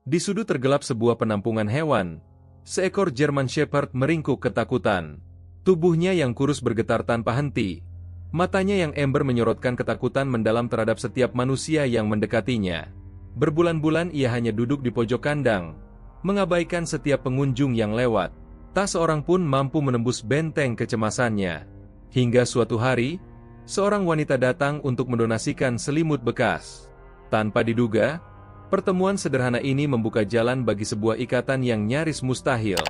Di sudut tergelap sebuah penampungan hewan, seekor German Shepherd meringkuk ketakutan. Tubuhnya yang kurus bergetar tanpa henti. Matanya yang ember menyorotkan ketakutan mendalam terhadap setiap manusia yang mendekatinya. Berbulan-bulan ia hanya duduk di pojok kandang, mengabaikan setiap pengunjung yang lewat. Tak seorang pun mampu menembus benteng kecemasannya. Hingga suatu hari, seorang wanita datang untuk mendonasikan selimut bekas. Tanpa diduga, pertemuan sederhana ini membuka jalan bagi sebuah ikatan yang nyaris mustahil.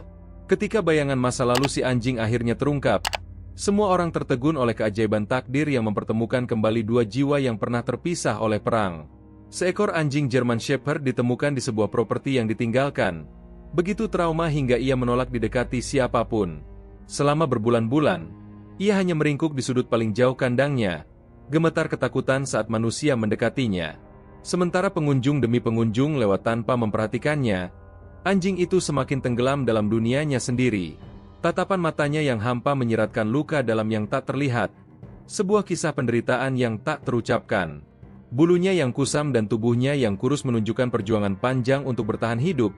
Ketika bayangan masa lalu si anjing akhirnya terungkap, semua orang tertegun oleh keajaiban takdir yang mempertemukan kembali dua jiwa yang pernah terpisah oleh perang. Seekor anjing German Shepherd ditemukan di sebuah properti yang ditinggalkan. Begitu trauma hingga ia menolak didekati siapapun. Selama berbulan-bulan, ia hanya meringkuk di sudut paling jauh kandangnya, gemetar ketakutan saat manusia mendekatinya. Sementara pengunjung demi pengunjung lewat tanpa memperhatikannya, anjing itu semakin tenggelam dalam dunianya sendiri. Tatapan matanya yang hampa menyiratkan luka dalam yang tak terlihat. Sebuah kisah penderitaan yang tak terucapkan. Bulunya yang kusam dan tubuhnya yang kurus menunjukkan perjuangan panjang untuk bertahan hidup.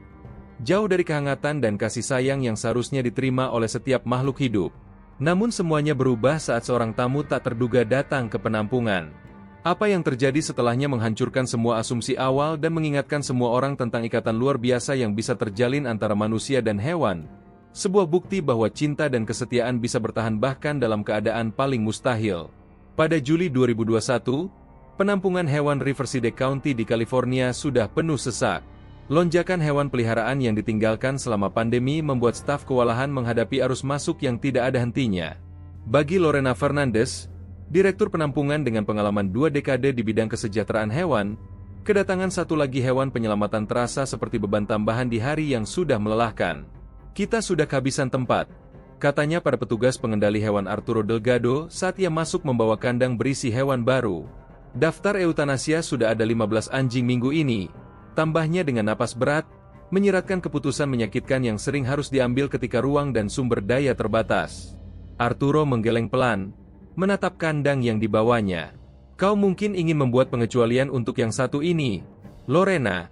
Jauh dari kehangatan dan kasih sayang yang seharusnya diterima oleh setiap makhluk hidup. Namun semuanya berubah saat seorang tamu tak terduga datang ke penampungan. Apa yang terjadi setelahnya menghancurkan semua asumsi awal dan mengingatkan semua orang tentang ikatan luar biasa yang bisa terjalin antara manusia dan hewan. Sebuah bukti bahwa cinta dan kesetiaan bisa bertahan bahkan dalam keadaan paling mustahil. Pada Juli 2021, penampungan hewan Riverside County di California sudah penuh sesak. Lonjakan hewan peliharaan yang ditinggalkan selama pandemi membuat staf kewalahan menghadapi arus masuk yang tidak ada hentinya. Bagi Lorena Fernandez, Direktur penampungan dengan pengalaman 2 dekade di bidang kesejahteraan hewan, kedatangan satu lagi hewan penyelamatan terasa seperti beban tambahan di hari yang sudah melelahkan. Kita sudah kehabisan tempat, katanya pada petugas pengendali hewan Arturo Delgado saat ia masuk membawa kandang berisi hewan baru. Daftar eutanasia sudah ada 15 anjing minggu ini, tambahnya dengan napas berat, menyiratkan keputusan menyakitkan yang sering harus diambil ketika ruang dan sumber daya terbatas. Arturo menggeleng pelan, menatap kandang yang dibawanya. Kau mungkin ingin membuat pengecualian untuk yang satu ini, Lorena.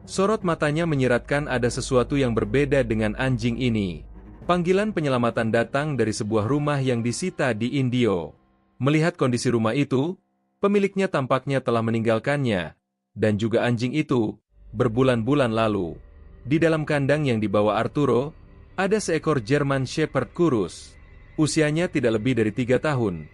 Sorot matanya menyiratkan ada sesuatu yang berbeda dengan anjing ini. Panggilan penyelamatan datang dari sebuah rumah yang disita di Indio. Melihat kondisi rumah itu, pemiliknya tampaknya telah meninggalkannya, dan juga anjing itu, berbulan-bulan lalu. Di dalam kandang yang dibawa Arturo, ada seekor German Shepherd kurus. Usianya tidak lebih dari 3 tahun.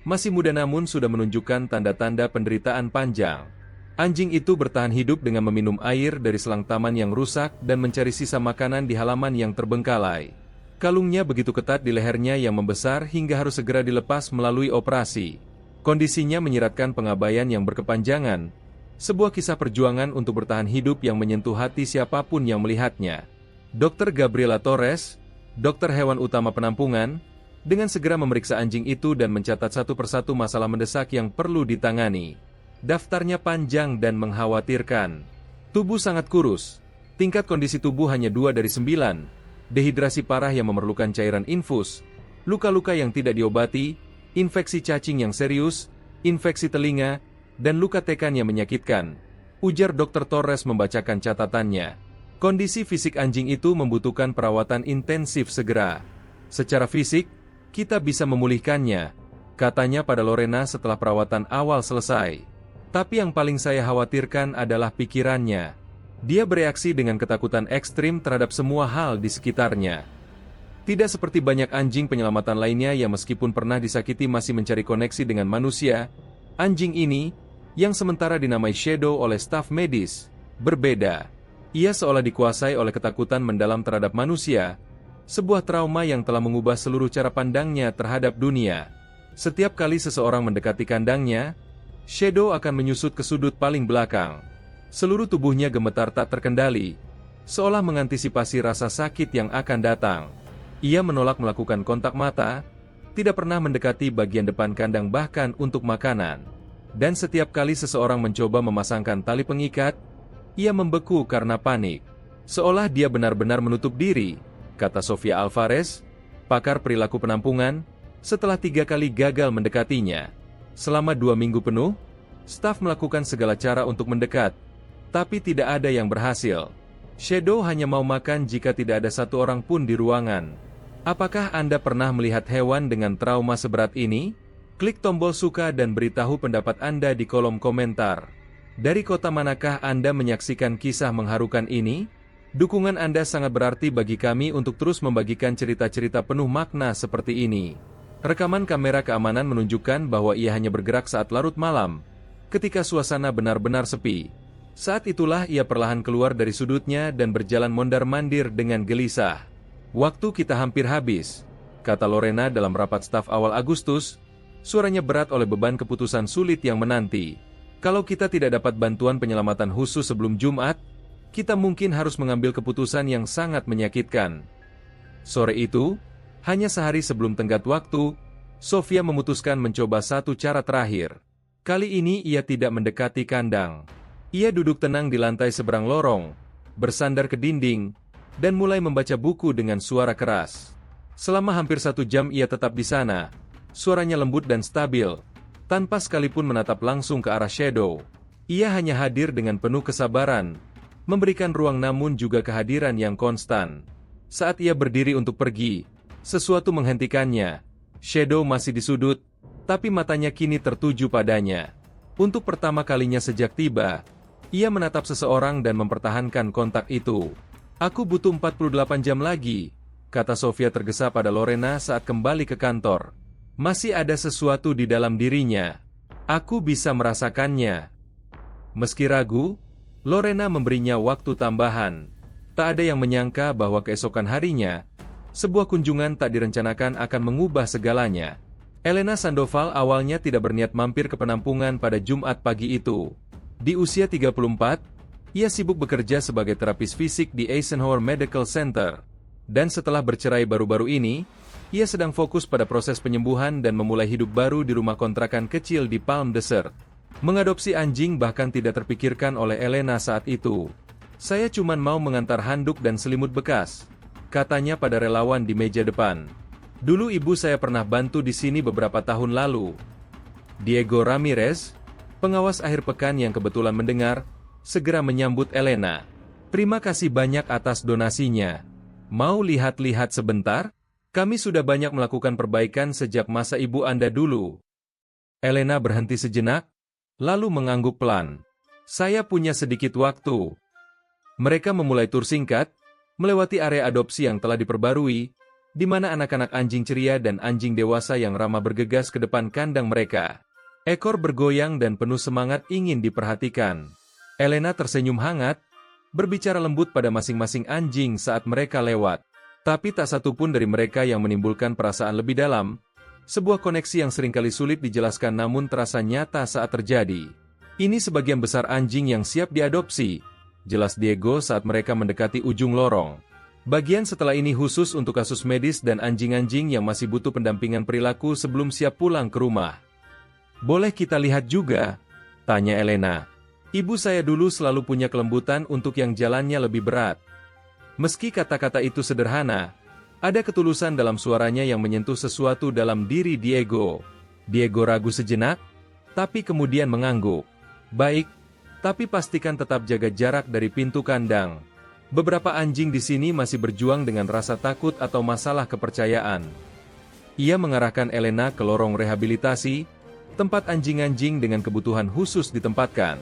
Masih muda namun sudah menunjukkan tanda-tanda penderitaan panjang. Anjing itu bertahan hidup dengan meminum air dari selang taman yang rusak dan mencari sisa makanan di halaman yang terbengkalai. Kalungnya begitu ketat di lehernya yang membesar hingga harus segera dilepas melalui operasi. Kondisinya menyiratkan pengabaian yang berkepanjangan. Sebuah kisah perjuangan untuk bertahan hidup yang menyentuh hati siapapun yang melihatnya. Dr. Gabriela Torres, dokter hewan utama penampungan, dengan segera memeriksa anjing itu dan mencatat satu persatu masalah mendesak yang perlu ditangani. Daftarnya panjang dan mengkhawatirkan. Tubuh sangat kurus, tingkat kondisi tubuh hanya 2 dari 9, dehidrasi parah yang memerlukan cairan infus, luka-luka yang tidak diobati, infeksi cacing yang serius, infeksi telinga, dan luka tekan yang menyakitkan. Ujar Dr. Torres membacakan catatannya. Kondisi fisik anjing itu membutuhkan perawatan intensif segera. Secara fisik, kita bisa memulihkannya, katanya pada Lorena setelah perawatan awal selesai. Tapi yang paling saya khawatirkan adalah pikirannya. Dia bereaksi dengan ketakutan ekstrim terhadap semua hal di sekitarnya. Tidak seperti banyak anjing penyelamatan lainnya yang meskipun pernah disakiti masih mencari koneksi dengan manusia, anjing ini, yang sementara dinamai Shadow oleh staf medis, berbeda. Ia seolah dikuasai oleh ketakutan mendalam terhadap manusia, sebuah trauma yang telah mengubah seluruh cara pandangnya terhadap dunia. Setiap kali seseorang mendekati kandangnya, Shadow akan menyusut ke sudut paling belakang. Seluruh tubuhnya gemetar tak terkendali, seolah mengantisipasi rasa sakit yang akan datang. Ia menolak melakukan kontak mata, tidak pernah mendekati bagian depan kandang bahkan untuk makanan. Dan setiap kali seseorang mencoba memasangkan tali pengikat, ia membeku karena panik. Seolah dia benar-benar menutup diri, kata Sofia Alvarez, pakar perilaku penampungan, setelah 3 kali gagal mendekatinya. Selama 2 minggu penuh, staf melakukan segala cara untuk mendekat, Tapi tidak ada yang berhasil. Shadow hanya mau makan jika tidak ada satu orang pun di ruangan. Apakah Anda pernah melihat hewan dengan trauma seberat ini? Klik tombol suka dan beritahu pendapat Anda di kolom komentar. Dari kota manakah Anda menyaksikan kisah mengharukan ini? Dukungan Anda sangat berarti bagi kami untuk terus membagikan cerita-cerita penuh makna seperti ini. Rekaman kamera keamanan menunjukkan bahwa ia hanya bergerak saat larut malam, ketika suasana benar-benar sepi. Saat itulah ia perlahan keluar dari sudutnya dan berjalan mondar-mandir dengan gelisah. "Waktu kita hampir habis," kata Lorena dalam rapat staf awal Agustus. Suaranya berat oleh beban keputusan sulit yang menanti. "Kalau kita tidak dapat bantuan penyelamatan khusus sebelum Jumat, kita mungkin harus mengambil keputusan yang sangat menyakitkan." Sore itu, hanya sehari sebelum tenggat waktu, Sofia memutuskan mencoba satu cara terakhir. Kali ini ia tidak mendekati kandang. Ia duduk tenang di lantai seberang lorong, bersandar ke dinding, dan mulai membaca buku dengan suara keras. Selama hampir 1 jam ia tetap di sana, suaranya lembut dan stabil, tanpa sekalipun menatap langsung ke arah Shadow. Ia hanya hadir dengan penuh kesabaran, memberikan ruang namun juga kehadiran yang konstan. Saat ia berdiri untuk pergi, sesuatu menghentikannya. Shadow masih di sudut, tapi matanya kini tertuju padanya. Untuk pertama kalinya sejak tiba, ia menatap seseorang dan mempertahankan kontak itu. "Aku butuh 48 jam lagi," kata Sofia tergesa pada Lorena saat kembali ke kantor. Masih ada sesuatu di dalam dirinya. "Aku bisa merasakannya." Meski ragu, Lorena memberinya waktu tambahan. Tak ada yang menyangka bahwa keesokan harinya, sebuah kunjungan tak direncanakan akan mengubah segalanya. Elena Sandoval awalnya tidak berniat mampir ke penampungan pada Jumat pagi itu. Di usia 34, ia sibuk bekerja sebagai terapis fisik di Eisenhower Medical Center. Dan setelah bercerai baru-baru ini, ia sedang fokus pada proses penyembuhan dan memulai hidup baru di rumah kontrakan kecil di Palm Desert. Mengadopsi anjing bahkan tidak terpikirkan oleh Elena saat itu. "Saya cuma mau mengantar handuk dan selimut bekas," katanya pada relawan di meja depan. "Dulu ibu saya pernah bantu di sini beberapa tahun lalu." Diego Ramirez, pengawas akhir pekan yang kebetulan mendengar, segera menyambut Elena. "Terima kasih banyak atas donasinya. Mau lihat-lihat sebentar? Kami sudah banyak melakukan perbaikan sejak masa ibu Anda dulu." Elena berhenti sejenak, lalu mengangguk pelan. "Saya punya sedikit waktu." Mereka memulai tur singkat, melewati area adopsi yang telah diperbarui, di mana anak-anak anjing ceria dan anjing dewasa yang ramah bergegas ke depan kandang mereka. Ekor bergoyang dan penuh semangat ingin diperhatikan. Elena tersenyum hangat, berbicara lembut pada masing-masing anjing saat mereka lewat. Tapi tak satu pun dari mereka yang menimbulkan perasaan lebih dalam, sebuah koneksi yang seringkali sulit dijelaskan namun terasa nyata saat terjadi. "Ini sebagian besar anjing yang siap diadopsi," jelas Diego saat mereka mendekati ujung lorong. "Bagian setelah ini khusus untuk kasus medis dan anjing-anjing yang masih butuh pendampingan perilaku sebelum siap pulang ke rumah." "Boleh kita lihat juga?" tanya Elena. "Ibu saya dulu selalu punya kelembutan untuk yang jalannya lebih berat." Meski kata-kata itu sederhana, ada ketulusan dalam suaranya yang menyentuh sesuatu dalam diri Diego. Diego ragu sejenak, tapi kemudian mengangguk. "Baik, tapi pastikan tetap jaga jarak dari pintu kandang. Beberapa anjing di sini masih berjuang dengan rasa takut atau masalah kepercayaan." Ia mengarahkan Elena ke lorong rehabilitasi, tempat anjing-anjing dengan kebutuhan khusus ditempatkan.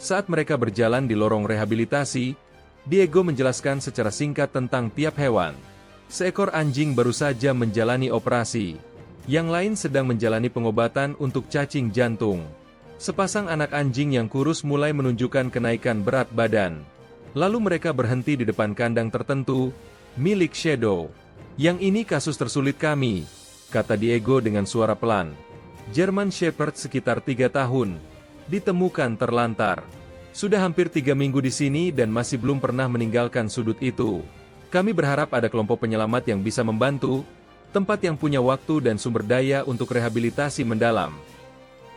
Saat mereka berjalan di lorong rehabilitasi, Diego menjelaskan secara singkat tentang tiap hewan. Seekor anjing baru saja menjalani operasi. Yang lain sedang menjalani pengobatan untuk cacing jantung. Sepasang anak anjing yang kurus mulai menunjukkan kenaikan berat badan. Lalu mereka berhenti di depan kandang tertentu, milik Shadow. "Yang ini kasus tersulit kami," kata Diego dengan suara pelan. "German Shepherd sekitar 3 tahun, ditemukan terlantar. Sudah hampir 3 minggu di sini dan masih belum pernah meninggalkan sudut itu. Kami berharap ada kelompok penyelamat yang bisa membantu, tempat yang punya waktu dan sumber daya untuk rehabilitasi mendalam."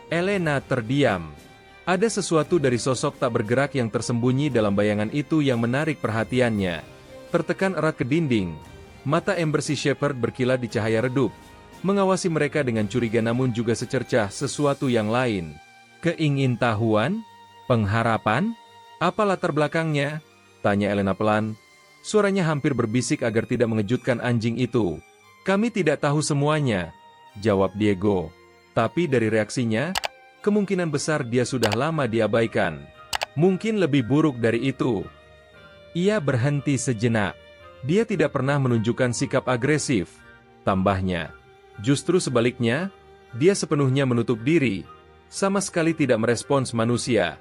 Elena terdiam. Ada sesuatu dari sosok tak bergerak yang tersembunyi dalam bayangan itu yang menarik perhatiannya. Tertekan erat ke dinding, mata ember si Shepherd berkilat di cahaya redup, mengawasi mereka dengan curiga namun juga secercah sesuatu yang lain. Keingintahuan? Pengharapan? Apa latar belakangnya? Tanya Elena pelan. Suaranya hampir berbisik agar tidak mengejutkan anjing itu. Kami tidak tahu semuanya, jawab Diego. Tapi dari reaksinya, kemungkinan besar dia sudah lama diabaikan. Mungkin lebih buruk dari itu. Ia berhenti sejenak. Dia tidak pernah menunjukkan sikap agresif. Tambahnya, justru sebaliknya, dia sepenuhnya menutup diri, sama sekali tidak merespons manusia.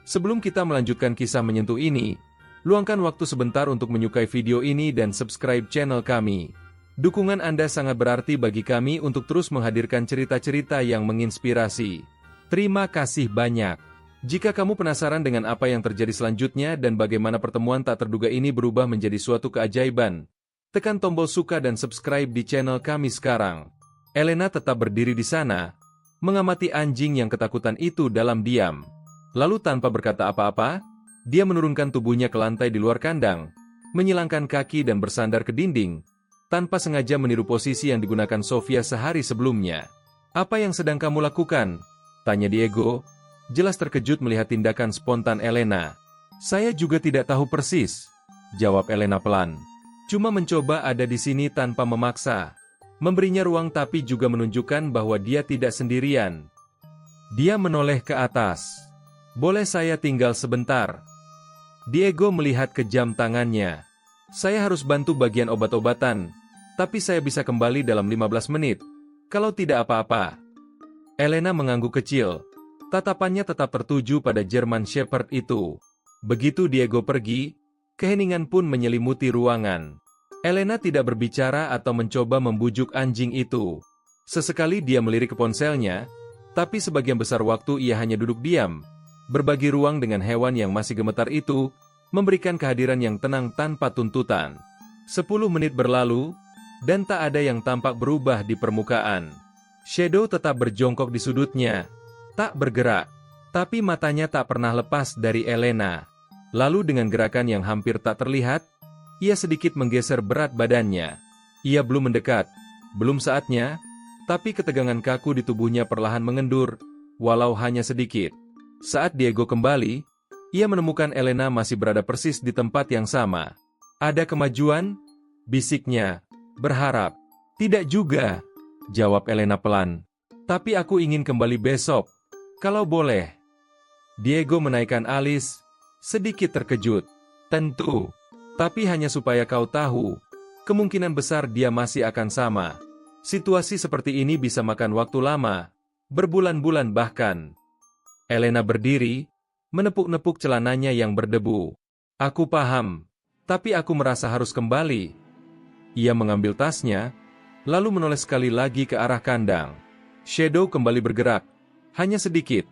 Sebelum kita melanjutkan kisah menyentuh ini, luangkan waktu sebentar untuk menyukai video ini dan subscribe channel kami. Dukungan Anda sangat berarti bagi kami untuk terus menghadirkan cerita-cerita yang menginspirasi. Terima kasih banyak. Jika kamu penasaran dengan apa yang terjadi selanjutnya dan bagaimana pertemuan tak terduga ini berubah menjadi suatu keajaiban, tekan tombol suka dan subscribe di channel kami sekarang. Elena tetap berdiri di sana, mengamati anjing yang ketakutan itu dalam diam. Lalu tanpa berkata apa-apa, dia menurunkan tubuhnya ke lantai di luar kandang, menyilangkan kaki dan bersandar ke dinding, tanpa sengaja meniru posisi yang digunakan Sofia sehari sebelumnya. Apa yang sedang kamu lakukan? Tanya Diego, jelas terkejut melihat tindakan spontan Elena. Saya juga tidak tahu persis, jawab Elena pelan. Cuma mencoba ada di sini tanpa memaksa. Memberinya ruang tapi juga menunjukkan bahwa dia tidak sendirian. Dia menoleh ke atas. Boleh saya tinggal sebentar? Diego melihat ke jam tangannya. Saya harus bantu bagian obat-obatan, tapi saya bisa kembali dalam 15 menit. Kalau tidak apa-apa. Elena mengangguk kecil. Tatapannya tetap tertuju pada German Shepherd itu. Begitu Diego pergi, keheningan pun menyelimuti ruangan. Elena tidak berbicara atau mencoba membujuk anjing itu. Sesekali dia melirik ke ponselnya, tapi sebagian besar waktu ia hanya duduk diam, berbagi ruang dengan hewan yang masih gemetar itu, memberikan kehadiran yang tenang tanpa tuntutan. 10 menit berlalu, dan tak ada yang tampak berubah di permukaan. Shadow tetap berjongkok di sudutnya, tak bergerak, tapi matanya tak pernah lepas dari Elena. Lalu dengan gerakan yang hampir tak terlihat, ia sedikit menggeser berat badannya. Ia belum mendekat, belum saatnya, tapi ketegangan kaku di tubuhnya perlahan mengendur, walau hanya sedikit. Saat Diego kembali, ia menemukan Elena masih berada persis di tempat yang sama. Ada kemajuan? Bisiknya, berharap. Tidak juga, jawab Elena pelan. Tapi aku ingin kembali besok, kalau boleh. Diego menaikkan alis, sedikit terkejut. Tentu, tapi hanya supaya kau tahu, kemungkinan besar dia masih akan sama. Situasi seperti ini bisa makan waktu lama, berbulan-bulan bahkan. Elena berdiri, menepuk-nepuk celananya yang berdebu. Aku paham, tapi aku merasa harus kembali. Ia mengambil tasnya, lalu menoleh sekali lagi ke arah kandang. Shadow kembali bergerak, hanya sedikit.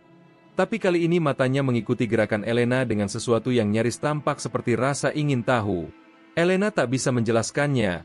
Tapi kali ini matanya mengikuti gerakan Elena dengan sesuatu yang nyaris tampak seperti rasa ingin tahu. Elena tak bisa menjelaskannya,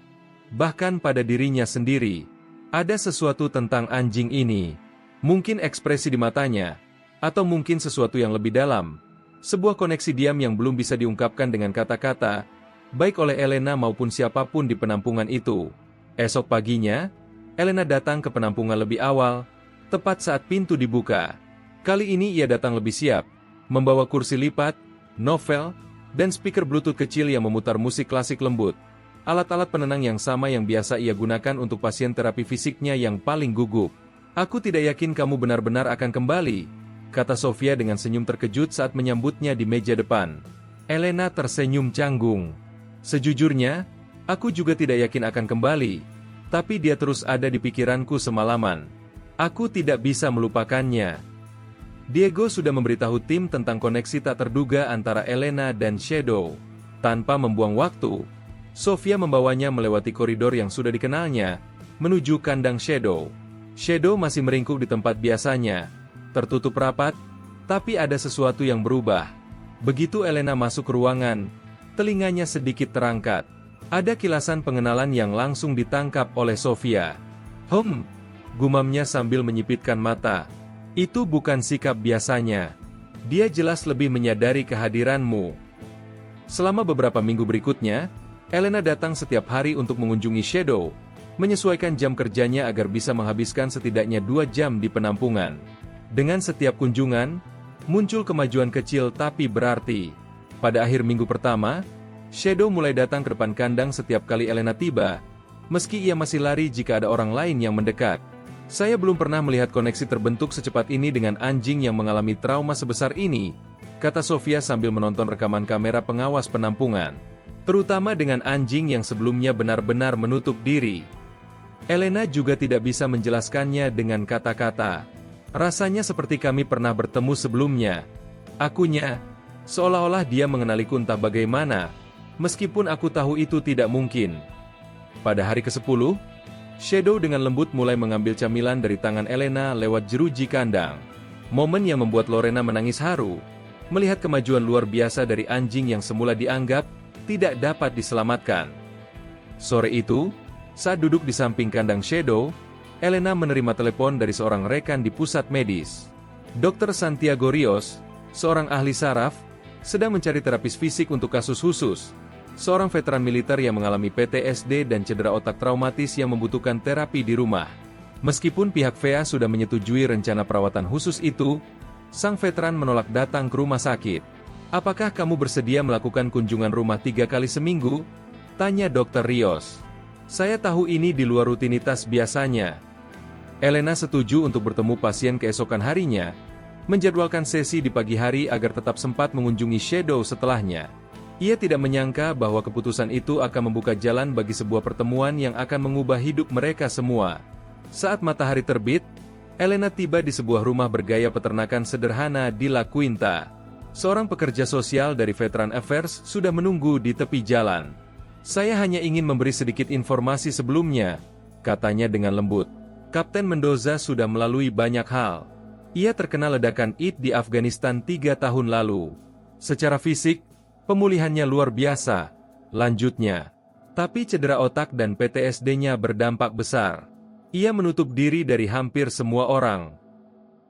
bahkan pada dirinya sendiri. Ada sesuatu tentang anjing ini. Mungkin ekspresi di matanya, atau mungkin sesuatu yang lebih dalam. Sebuah koneksi diam yang belum bisa diungkapkan dengan kata-kata, baik oleh Elena maupun siapapun di penampungan itu. Esok paginya, Elena datang ke penampungan lebih awal, tepat saat pintu dibuka. Kali ini ia datang lebih siap, membawa kursi lipat, novel, dan speaker Bluetooth kecil yang memutar musik klasik lembut. Alat-alat penenang yang sama yang biasa ia gunakan untuk pasien terapi fisiknya yang paling gugup. Aku tidak yakin kamu benar-benar akan kembali, kata Sofia dengan senyum terkejut saat menyambutnya di meja depan. Elena tersenyum canggung. Sejujurnya, aku juga tidak yakin akan kembali, tapi dia terus ada di pikiranku semalaman. Aku tidak bisa melupakannya. Diego sudah memberitahu tim tentang koneksi tak terduga antara Elena dan Shadow. Tanpa membuang waktu, Sofia membawanya melewati koridor yang sudah dikenalnya, menuju kandang Shadow. Shadow masih meringkuk di tempat biasanya, tertutup rapat, tapi ada sesuatu yang berubah. Begitu Elena masuk ke ruangan, telinganya sedikit terangkat. Ada kilasan pengenalan yang langsung ditangkap oleh Sofia. Gumamnya sambil menyipitkan mata. Itu bukan sikap biasanya. Dia jelas lebih menyadari kehadiranmu. Selama beberapa minggu berikutnya, Elena datang setiap hari untuk mengunjungi Shadow, menyesuaikan jam kerjanya agar bisa menghabiskan setidaknya 2 jam di penampungan. Dengan setiap kunjungan, Muncul kemajuan kecil tapi berarti. Pada akhir minggu pertama, Shadow mulai datang ke depan kandang setiap kali Elena tiba, meski ia masih lari jika ada orang lain yang mendekat. Saya belum pernah melihat koneksi terbentuk secepat ini dengan anjing yang mengalami trauma sebesar ini, kata Sofia sambil menonton rekaman kamera pengawas penampungan. Terutama dengan anjing yang sebelumnya benar-benar menutup diri. Elena juga tidak bisa menjelaskannya dengan kata-kata. Rasanya seperti kami pernah bertemu sebelumnya. Akunya, seolah-olah dia mengenaliku entah bagaimana, meskipun aku tahu itu tidak mungkin. Pada hari ke-10, Shadow dengan lembut mulai mengambil camilan dari tangan Elena lewat jeruji kandang. Momen yang membuat Lorena menangis haru, melihat kemajuan luar biasa dari anjing yang semula dianggap tidak dapat diselamatkan. Sore itu, saat duduk di samping kandang Shadow, Elena menerima telepon dari seorang rekan di pusat medis. Dr. Santiago Rios, seorang ahli saraf, sedang mencari terapis fisik untuk kasus khusus. Seorang veteran militer yang mengalami PTSD dan cedera otak traumatis yang membutuhkan terapi di rumah. Meskipun pihak VA sudah menyetujui rencana perawatan khusus itu, sang veteran menolak datang ke rumah sakit. Apakah kamu bersedia melakukan kunjungan rumah 3 kali seminggu? Tanya Dr. Rios. Saya tahu ini di luar rutinitas biasanya. Elena setuju untuk bertemu pasien keesokan harinya, menjadwalkan sesi di pagi hari agar tetap sempat mengunjungi Shadow setelahnya. Ia tidak menyangka bahwa keputusan itu akan membuka jalan bagi sebuah pertemuan yang akan mengubah hidup mereka semua. Saat matahari terbit, Elena tiba di sebuah rumah bergaya peternakan sederhana di La Quinta. Seorang pekerja sosial dari Veteran Affairs sudah menunggu di tepi jalan. Saya hanya ingin memberi sedikit informasi sebelumnya, katanya dengan lembut. Kapten Mendoza sudah melalui banyak hal. Ia terkena ledakan IT di Afghanistan 3 tahun lalu. Secara fisik, pemulihannya luar biasa, lanjutnya. Tapi cedera otak dan PTSD-nya berdampak besar. Ia menutup diri dari hampir semua orang.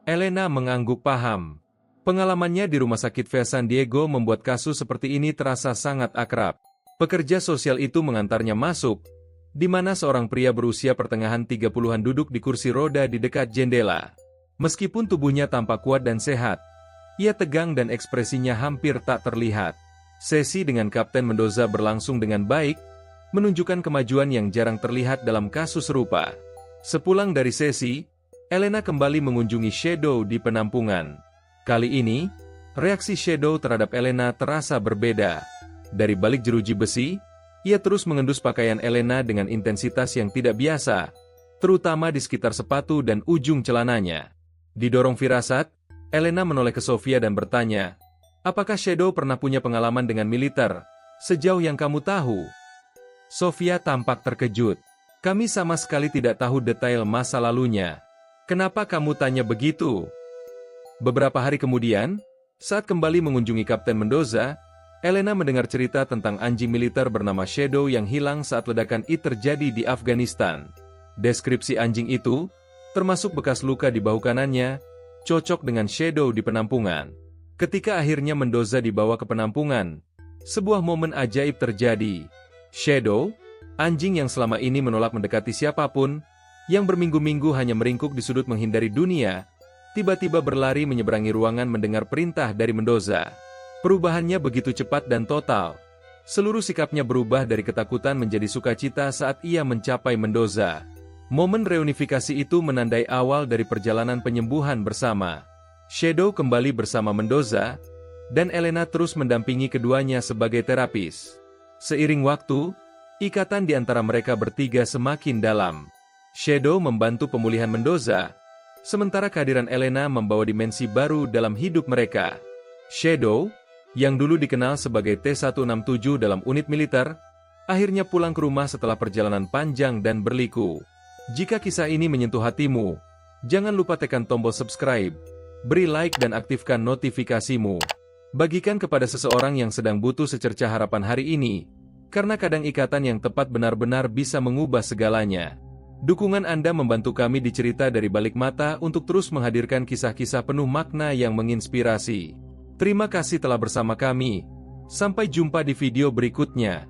Elena mengangguk paham. Pengalamannya di Rumah Sakit VA San Diego membuat kasus seperti ini terasa sangat akrab. Pekerja sosial itu mengantarnya masuk, di mana seorang pria berusia pertengahan 30-an duduk di kursi roda di dekat jendela. Meskipun tubuhnya tampak kuat dan sehat, ia tegang dan ekspresinya hampir tak terlihat. Sesi dengan Kapten Mendoza berlangsung dengan baik, menunjukkan kemajuan yang jarang terlihat dalam kasus serupa. Sepulang dari sesi, Elena kembali mengunjungi Shadow di penampungan. Kali ini, reaksi Shadow terhadap Elena terasa berbeda. Dari balik jeruji besi, ia terus mengendus pakaian Elena dengan intensitas yang tidak biasa, terutama di sekitar sepatu dan ujung celananya. Didorong firasat, Elena menoleh ke Sofia dan bertanya, apakah Shadow pernah punya pengalaman dengan militer, sejauh yang kamu tahu? Sofia tampak terkejut. Kami sama sekali tidak tahu detail masa lalunya. Kenapa kamu tanya begitu? Beberapa hari kemudian, saat kembali mengunjungi Kapten Mendoza, Elena mendengar cerita tentang anjing militer bernama Shadow yang hilang saat ledakan IT terjadi di Afghanistan. Deskripsi anjing itu, termasuk bekas luka di bahu kanannya, cocok dengan Shadow di penampungan. Ketika akhirnya Mendoza dibawa ke penampungan, sebuah momen ajaib terjadi. Shadow, anjing yang selama ini menolak mendekati siapapun, yang berminggu-minggu hanya meringkuk di sudut menghindari dunia, tiba-tiba berlari menyeberangi ruangan mendengar perintah dari Mendoza. Perubahannya begitu cepat dan total. Seluruh sikapnya berubah dari ketakutan menjadi sukacita saat ia mencapai Mendoza. Momen reunifikasi itu menandai awal dari perjalanan penyembuhan bersama. Shadow kembali bersama Mendoza, dan Elena terus mendampingi keduanya sebagai terapis. Seiring waktu, ikatan di antara mereka bertiga semakin dalam. Shadow membantu pemulihan Mendoza, sementara kehadiran Elena membawa dimensi baru dalam hidup mereka. Shadow, yang dulu dikenal sebagai T-167 dalam unit militer, akhirnya pulang ke rumah setelah perjalanan panjang dan berliku. Jika kisah ini menyentuh hatimu, jangan lupa tekan tombol subscribe, beri like dan aktifkan notifikasimu. Bagikan kepada seseorang yang sedang butuh secercah harapan hari ini, karena kadang ikatan yang tepat benar-benar bisa mengubah segalanya. Dukungan Anda membantu kami di Cerita dari Balik Mata untuk terus menghadirkan kisah-kisah penuh makna yang menginspirasi. Terima kasih telah bersama kami. Sampai jumpa di video berikutnya.